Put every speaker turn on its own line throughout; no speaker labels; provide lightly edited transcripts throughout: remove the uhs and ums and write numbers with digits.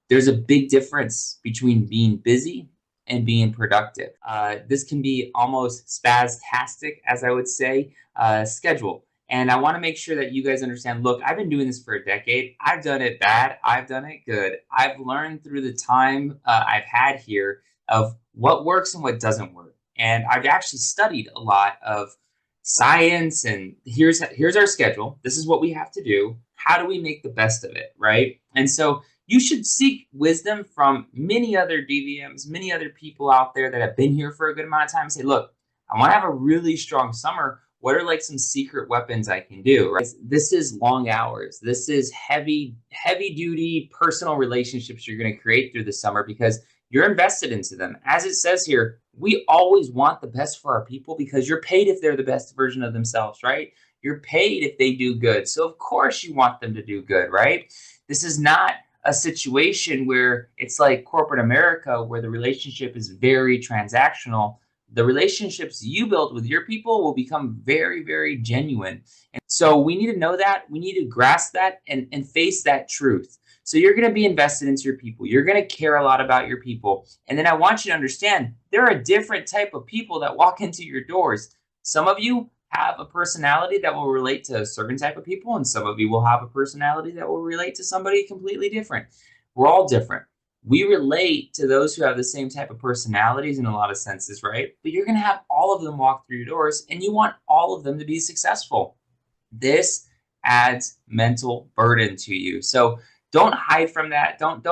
There's a big difference between being busy and being productive. This can be almost spastastic, as I would say, schedule. And I want to make sure that you guys understand, look, I've been doing this for a decade. I've done it bad. I've done it good. I've learned through the time I've had here of what works and what doesn't work. And I've actually studied a lot of science, and here's our schedule. This is what we have to do. How do we make the best of it, right? And so you should seek wisdom from many other DVMs, many other people out there that have been here for a good amount of time and say, look, I want to have a really strong summer. What are like some secret weapons I can do? Right? This is long hours. This is heavy duty personal relationships you're going to create through the summer because you're invested into them. As it says here, we always want the best for our people because you're paid if they're the best version of themselves, right? You're paid if they do good. So of course you want them to do good, right? This is not a situation where it's like corporate America, where the relationship is very transactional. The relationships you build with your people will become very, very genuine. And so we need to know that. We need to grasp that and face that truth. So you're going to be invested into your people. You're going to care a lot about your people. And then I want you to understand there are different type of people that walk into your doors. Some of you have a personality that will relate to a certain type of people, and some of you will have a personality that will relate to somebody completely different. We're all different. We relate to those who have the same type of personalities in a lot of senses, right? But you're going to have all of them walk through your doors, and you want all of them to be successful. This adds mental burden to you. So don't hide from that. Don't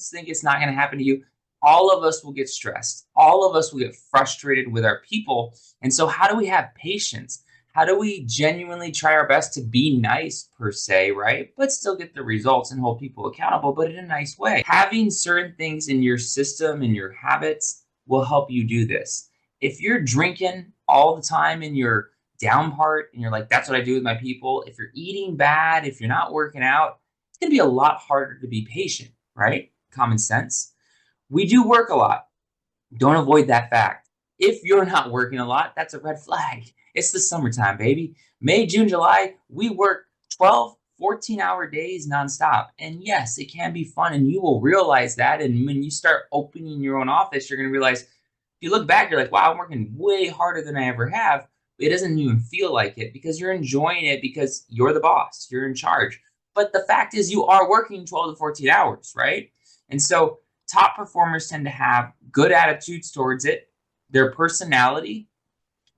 think it's not going to happen to you. All of us will get stressed. All of us will get frustrated with our people. And so how do we have patience? How do we genuinely try our best to be nice per se, right? But still get the results and hold people accountable, but in a nice way. Having certain things in your system and your habits will help you do this. If you're drinking all the time in your down part and you're like, that's what I do with my people. If you're eating bad, if you're not working out, it's going to be a lot harder to be patient, right? Common sense. We do work a lot. Don't avoid that fact. If you're not working a lot, that's a red flag. It's the summertime, baby. May, June, July, we work 12, 14-hour days nonstop. And yes, it can be fun, and you will realize that. And when you start opening your own office, you're going to realize, if you look back, you're like, wow, I'm working way harder than I ever have. It doesn't even feel like it because you're enjoying it because you're the boss, you're in charge. But the fact is, you are working 12 to 14 hours, right? And so top performers tend to have good attitudes towards it, their personality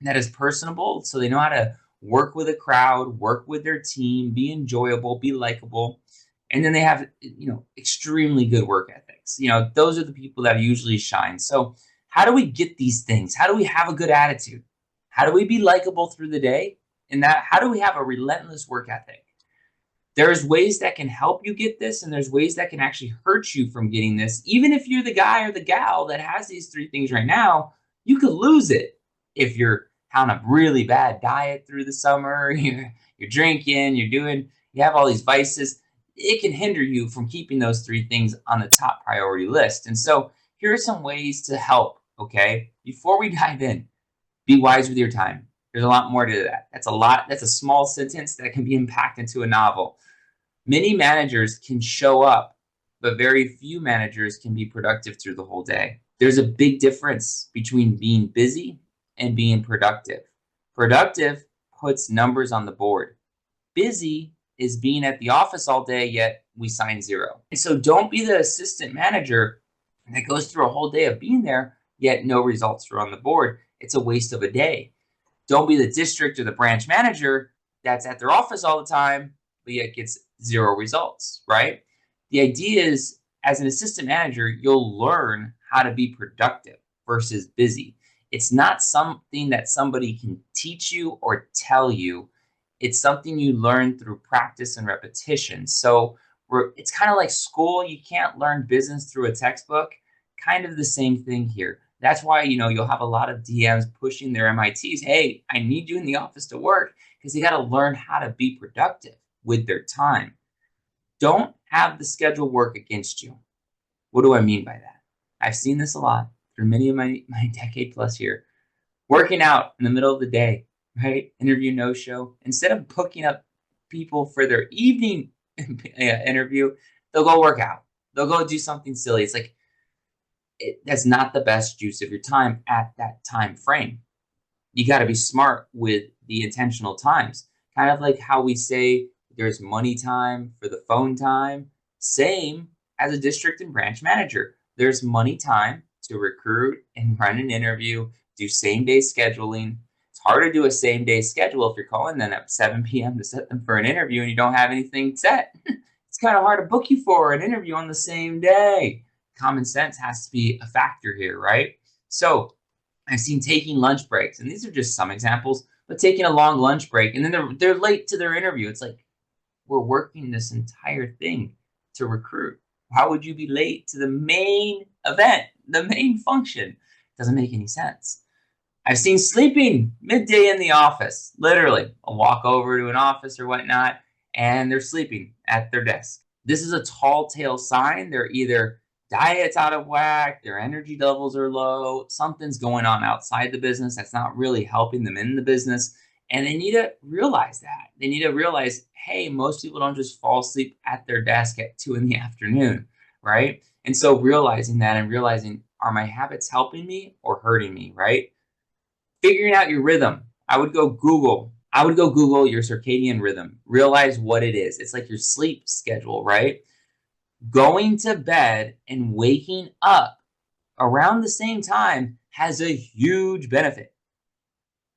that is personable, so they know how to work with a crowd, work with their team, be enjoyable, be likable. And then they have, extremely good work ethics. Those are the people that usually shine. So how do we get these things? How do we have a good attitude? How do we be likable through the day? And how do we have a relentless work ethic? There's ways that can help you get this, and there's ways that can actually hurt you from getting this. Even if you're the guy or the gal that has these three things right now, you could lose it if you're on a really bad diet through the summer, you're drinking, you have all these vices. It can hinder you from keeping those three things on the top priority list. And so here are some ways to help, okay? Before we dive in, be wise with your time. There's a lot more to that. That's a small sentence that can be impacted into a novel. Many managers can show up, but very few managers can be productive through the whole day. There's a big difference between being busy and being productive. Productive puts numbers on the board. Busy is being at the office all day, yet we sign zero. And so don't be the assistant manager that goes through a whole day of being there, yet no results are on the board. It's a waste of a day. Don't be the district or the branch manager that's at their office all the time, but yet gets zero results, right? The idea is, as an assistant manager, you'll learn how to be productive versus busy. It's not something that somebody can teach you or tell you. It's something you learn through practice and repetition. So it's kind of like school. You can't learn business through a textbook. Kind of the same thing here. That's why, you'll have a lot of DMs pushing their MITs. Hey, I need you in the office to work, because they got to learn how to be productive with their time. Don't have the schedule work against you. What do I mean by that? I've seen this a lot through many of my decade plus here. Working out in the middle of the day, right? Interview no show. Instead of booking up people for their evening interview, they'll go work out. They'll go do something silly. It's like that's not the best use of your time at that time frame. You got to be smart with the intentional times. Kind of like how we say there's money time for the phone time. Same as a district and branch manager. There's money time to recruit and run an interview, do same day scheduling. It's hard to do a same day schedule if you're calling them at 7 p.m. to set them for an interview and you don't have anything set. It's kind of hard to book you for an interview on the same day. Common sense has to be a factor here, right? So I've seen taking lunch breaks, and these are just some examples, but taking a long lunch break and then they're late to their interview. It's like, we're working this entire thing to recruit. How would you be late to the main event, the main function? Doesn't make any sense. I've seen sleeping midday in the office, literally. I'll walk over to an office or whatnot, and they're sleeping at their desk. This is a tall tale sign. They're either diet's out of whack, their energy levels are low, something's going on outside the business that's not really helping them in the business. And they need to realize that. They need to realize, hey, most people don't just fall asleep at their desk at 2 in the afternoon, right? And so realizing that and realizing, are my habits helping me or hurting me, right? Figuring out your rhythm. I would go Google your circadian rhythm. Realize what it is. It's like your sleep schedule, right? Going to bed and waking up around the same time has a huge benefit.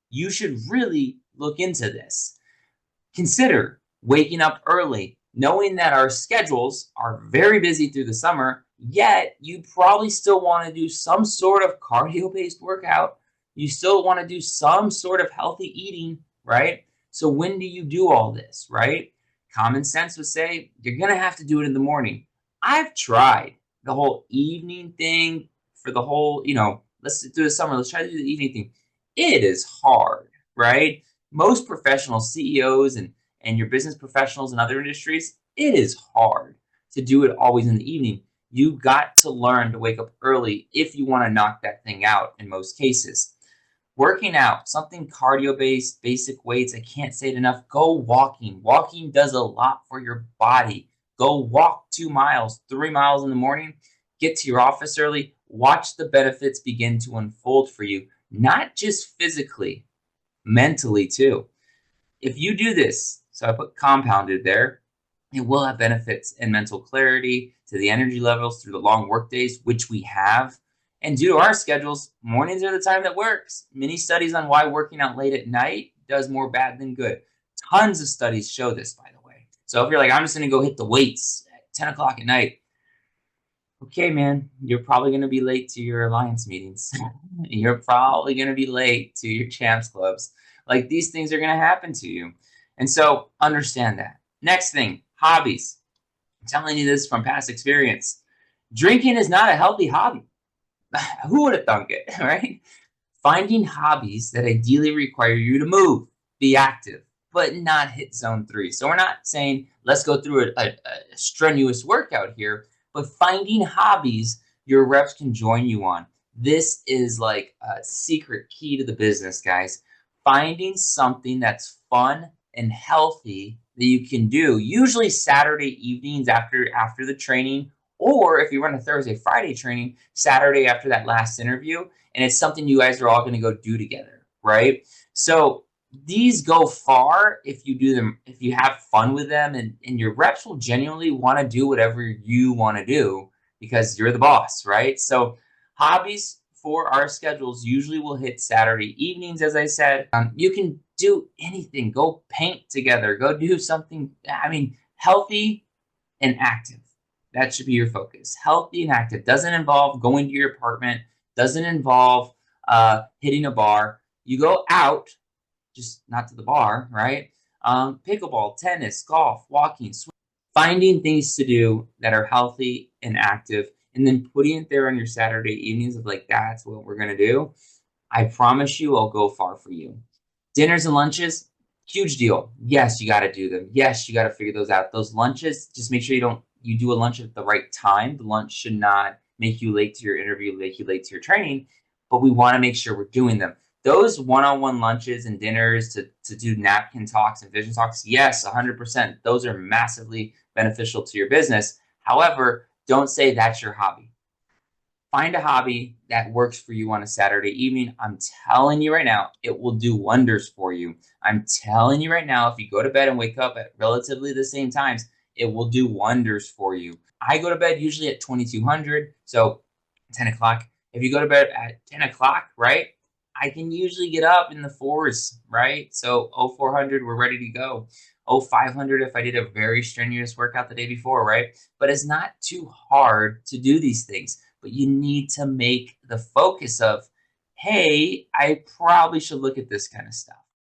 You should really look into this. Consider waking up early, knowing that our schedules are very busy through the summer, yet you probably still want to do some sort of cardio-based workout. You still want to do some sort of healthy eating, right? So when do you do all this, right? Common sense would say you're going to have to do it in the morning. I've tried the whole evening thing for the whole, let's do the summer. Let's try to do the evening thing. It is hard, right? Most professional CEOs and your business professionals in other industries, it is hard to do it always in the evening. You got to learn to wake up early if you want to knock that thing out in most cases. Working out, something cardio-based, basic weights, I can't say it enough. Go walking. Walking does a lot for your body. Go walk 2 miles, 3 miles in the morning, get to your office early, watch the benefits begin to unfold for you, not just physically, mentally too. If you do this, so I put compounded there, it will have benefits in mental clarity, to the energy levels through the long work days, which we have. And due to our schedules, mornings are the time that works. Many studies on why working out late at night does more bad than good. Tons of studies show this, by the way. So if you're like, I'm just going to go hit the weights at 10 o'clock at night. Okay, man, you're probably going to be late to your alliance meetings. You're probably going to be late to your champs clubs. Like, these things are going to happen to you. And so understand that. Next thing, hobbies. I'm telling you this from past experience. Drinking is not a healthy hobby. Who would have thunk it, right? Finding hobbies that ideally require you to move, be active, but not hit zone 3. So we're not saying let's go through a strenuous workout here, but finding hobbies your reps can join you on. This is like a secret key to the business, guys. Finding something that's fun and healthy that you can do, usually Saturday evenings after the training, or if you run a Thursday, Friday training, Saturday after that last interview, and it's something you guys are all going to go do together, right? So these go far if you do them, if you have fun with them, and your reps will genuinely want to do whatever you want to do because you're the boss, right? So hobbies for our schedules usually will hit Saturday evenings, as I said. You can do anything. Go paint together. Go do something, healthy and active. That should be your focus. Healthy and active. Doesn't involve going to your apartment. Doesn't involve hitting a bar. You go out, just not to the bar, right? Pickleball, tennis, golf, walking, swimming. Finding things to do that are healthy and active, and then putting it there on your Saturday evenings of like, that's what we're going to do. I promise you I'll go far for you. Dinners and lunches, huge deal. Yes, you got to do them. Yes, you got to figure those out. Those lunches, just make sure you do a lunch at the right time. The lunch should not make you late to your interview, make you late to your training, but we want to make sure we're doing them. Those one-on-one lunches and dinners to do napkin talks and vision talks, yes, 100%. Those are massively beneficial to your business. However, Don't say that's your hobby. Find a hobby that works for you on a Saturday evening. I'm telling you right now, it will do wonders for you. I'm telling you right now, if you go to bed and wake up at relatively the same times, it will do wonders for you. I go to bed usually at 2200, so 10 o'clock. If you go to bed at 10 o'clock, right, I can usually get up in the fours, right? So 0400, we're ready to go. 0500 if I did a very strenuous workout the day before, right? But it's not too hard to do these things, but you need to make the focus of, hey, I probably should look at this kind of stuff.